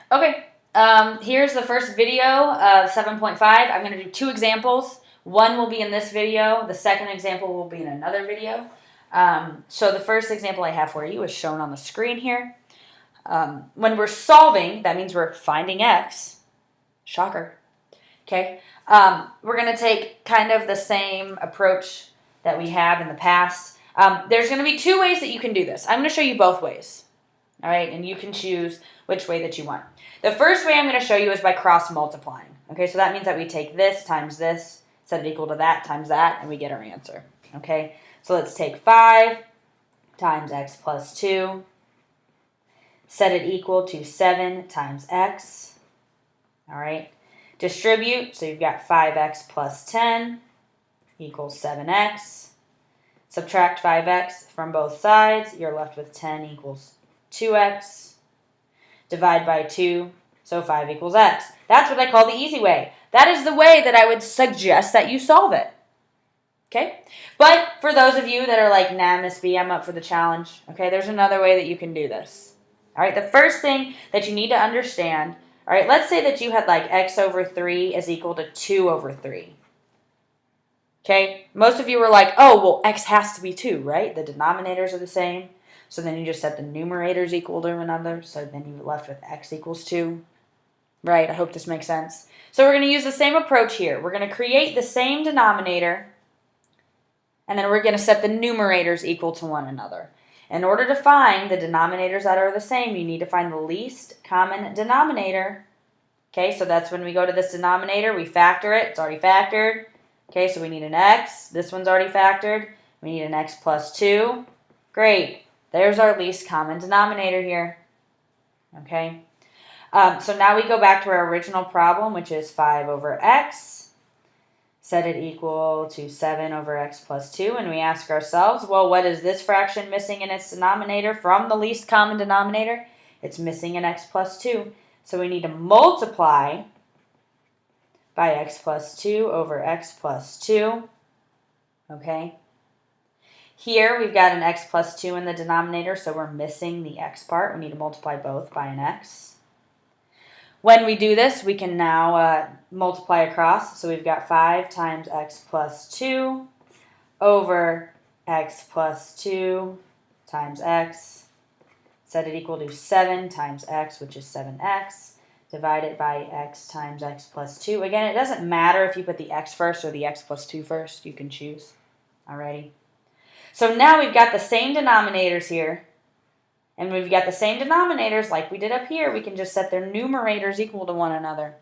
Okay, here's the first video of 7.5. I'm going to do 2 examples. One will be in this video. The second example will be in another video. So the first example I have for you is shown on the screen here. When we're solving, that means we're finding x. Shocker. Okay, we're going to take kind of the same approach that we have in the past. There's going to be 2 ways that you can do this. I'm going to show you both ways. All right, and you can choose which way that you want. The first way I'm going to show you is by cross multiplying. Okay, so that means that we take this times this, set it equal to that times that, and we get our answer. Okay, so let's take 5 times x plus 2, set it equal to 7 times x. All right, distribute, so you've got 5x plus 10 equals 7x. Subtract 5x from both sides, you're left with 10 equals 2x. Divide by 2, so 5 equals x. That's what I call the easy way. That is the way that I would suggest that you solve it. Okay? But for those of you that are like, nah, Miss B, I'm up for the challenge. Okay, there's another way that you can do this. All right, the first thing that you need to understand, all right, let's say that you had like x over 3 is equal to 2 over 3. Okay, most of you were like, oh, well, x has to be 2, right? The denominators are the same. So then you just set the numerators equal to another. So then you're left with x equals 2. Right, I hope this makes sense. So we're going to use the same approach here. We're going to create the same denominator. And then we're going to set the numerators equal to one another. In order to find the denominators that are the same, you need to find the least common denominator. Okay, so that's when we go to this denominator, we factor it. It's already factored. Okay, so we need an x. This one's already factored. We need an x plus 2. Great. There's our least common denominator here. Okay. So now we go back to our original problem, which is 5 over x. Set it equal to 7 over x plus 2. And we ask ourselves, well, what is this fraction missing in its denominator from the least common denominator? It's missing an x plus 2. So we need to multiply by x plus 2 over x plus 2. Okay. Here we've got an x plus 2 in the denominator, so we're missing the x part. We need to multiply both by an x. When we do this, we can now multiply across. So we've got 5 times x plus 2 over x plus 2 times x. Set it equal to 7 times x, which is 7x. Divided by x times x plus 2. Again, it doesn't matter if you put the x first or the x plus 2 first. You can choose. Alrighty. So now we've got the same denominators here. And we've got the same denominators like we did up here. We can just set their numerators equal to one another.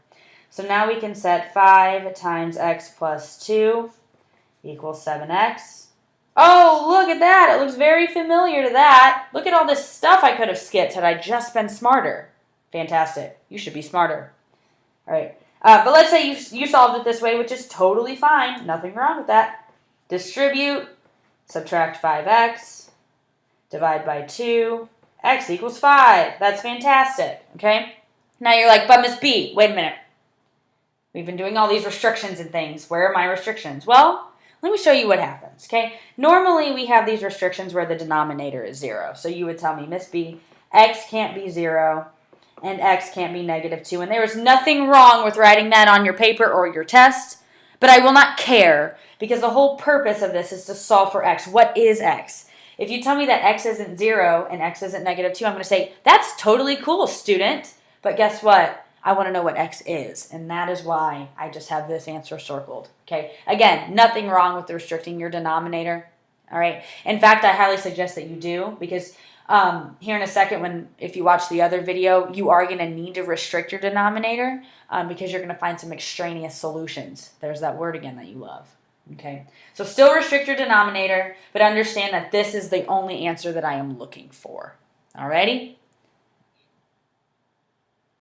So now we can set 5 times x plus 2 equals 7x. Oh, look at that. It looks very familiar to that. Look at all this stuff I could have skipped had I just been smarter. Fantastic. You should be smarter. All right. But let's say you solved it this way, which is totally fine. Nothing wrong with that. Distribute. Subtract 5x. Divide by 2. X equals 5. That's fantastic. Okay? Now you're like, but Miss B, wait a minute. We've been doing all these restrictions and things. Where are my restrictions? Well, let me show you what happens. Okay? Normally we have these restrictions where the denominator is 0. So you would tell me, Miss B, x can't be 0. And x can't be negative 2. And there is nothing wrong with writing that on your paper or your test, but I will not care because the whole purpose of this is to solve for x. What is x? If you tell me that x isn't 0 and x isn't negative 2, I'm going to say, that's totally cool, student. But guess what? I want to know what x is, and that is why I just have this answer circled. Okay. Again, nothing wrong with restricting your denominator. All right. In fact, I highly suggest that you do because here in a second, if you watch the other video, you are going to need to restrict your denominator because you're going to find some extraneous solutions. There's that word again that you love. Okay, so still restrict your denominator, but understand that this is the only answer that I am looking for. Alrighty?